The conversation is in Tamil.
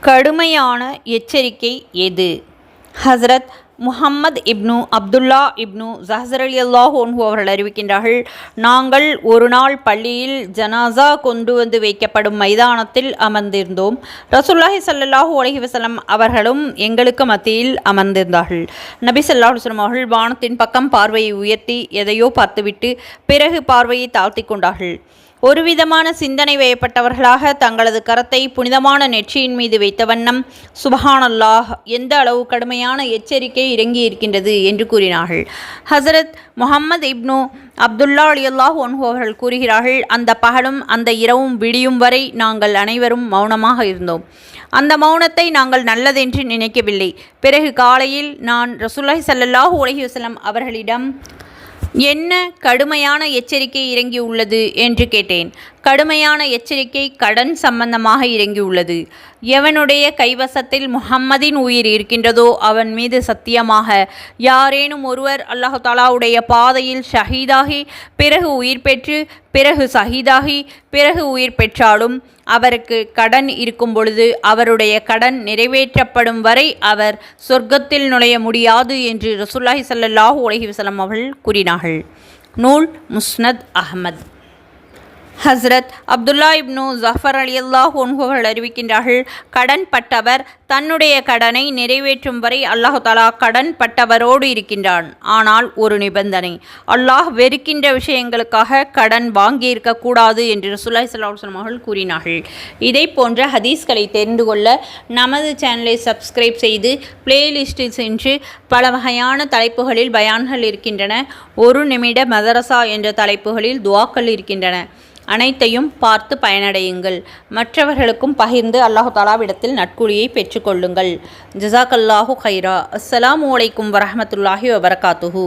கடுமையான எச்சரிக்கை எது? ஹசரத் முஹம்மது இப்னு அப்துல்லா இப்னு ஜஹர் ரலியல்லாஹு அன்ஹு அவர்கள் அறிவிக்கின்றார்கள், நாங்கள் ஒரு நாள் பள்ளியில் ஜனாசா கொண்டு வந்து வைக்கப்படும் மைதானத்தில் அமர்ந்திருந்தோம். ரசூலுல்லாஹி ஸல்லல்லாஹு அலைஹி வஸல்லம் அவர்களும் எங்களுக்கு மத்தியில் அமர்ந்திருந்தார்கள். நபி ஸல்லல்லாஹு அலைஹி வஸல்லம் அவர்கள் வானத்தின் பக்கம் பார்வையை உயர்த்தி எதையோ பார்த்துவிட்டு பிறகு பார்வையை தாழ்த்தி கொண்டார்கள். ஒரு விதமான சிந்தனை வயப்பட்டவர்களாக தங்களது கரத்தை புனிதமான நெற்றியின் மீது வைத்த வண்ணம், சுபஹானல்லாஹ், எந்த அளவு கடுமையான எச்சரிக்கை இறங்கி இருக்கின்றது என்று கூறினார்கள். ஹசரத் முஹம்மது இப்னு அப்துல்லா ரலியல்லாஹு அன்ஹு அவர்கள் கூறுகிறார்கள், அந்த பகலும் அந்த இரவும் விடியும் வரை நாங்கள் அனைவரும் மௌனமாக இருந்தோம். அந்த மௌனத்தை நாங்கள் நல்லதென்று நினைக்கவில்லை. பிறகு காலையில் நான் ரசூலுல்லாஹி ஸல்லல்லாஹு அலைஹி வஸல்லம் அவர்களிடம் என்ன கடுமையான எச்சரிக்கை இறங்கியுள்ளது என்று கேட்டேன். கடுமையான எச்சரிக்கை கடன் சம்பந்தமாக இறங்கியுள்ளது. எவனுடைய கைவசத்தில் முஹம்மதின் உயிர் இருக்கின்றதோ அவன் மீது சத்தியமாக, யாரேனும் ஒருவர் அல்லாஹ் தஆலாவுடைய பாதையில் ஷஹீதாகி பிறகு உயிர் பெற்று பிறகு ஷஹீதாகி பிறகு உயிர் பெற்றாலும் அவருக்கு கடன் இருக்கும் பொழுது அவருடைய கடன் நிறைவேற்றப்படும் வரை அவர் சொர்க்கத்தில் நுழைய முடியாது என்று ரசூலுல்லாஹி ஸல்லல்லாஹு அலைஹி வஸல்லம் அவர்கள் கூறினார்கள். நூல் முஸ்னத் அஹ்மத். ஹஸ்ரத் அப்துல்லா இப்னு ஜஃபர் ரலியல்லாஹு அன்ஹு அவர்கள் அறிவிக்கின்றார்கள், கடன் பட்டவர் தன்னுடைய கடனை நிறைவேற்றும் வரை அல்லாஹ் தஆலா கடன் பட்டவரோடு இருக்கின்றான். ஆனால் ஒரு நிபந்தனை, அல்லாஹ் வெறுக்கின்ற விஷயங்களுக்காக கடன் வாங்கியிருக்கக்கூடாது என்று ரசூலுல்லாஹி ஸல்லல்லாஹு அலைஹி வஸல்லம் அவர்கள் கூறினார்கள். இதை போன்ற ஹதீஸ்களை தெரிந்து கொள்ள நமது சேனலை சப்ஸ்கிரைப் செய்து பிளேலிஸ்டில் சென்று பல வகையான தலைப்புகளில் பயான்கள் இருக்கின்றன. ஒரு நிமிட மதரசா என்ற தலைப்புகளில் துஆக்கள் இருக்கின்றன. அனைத்தையும் பார்த்து பயனடையுங்கள். மற்றவர்களுக்கும் பகிர்ந்து அல்லாஹ் தஆலாவிடத்தில் நற்கூலியை பெற்றுக்கொள்ளுங்கள். ஜஸாக்கல்லாஹு கைரா. அஸ்ஸலாமு அலைக்கும் வரஹ்மத்துல்லாஹி வபரகாத்துஹு.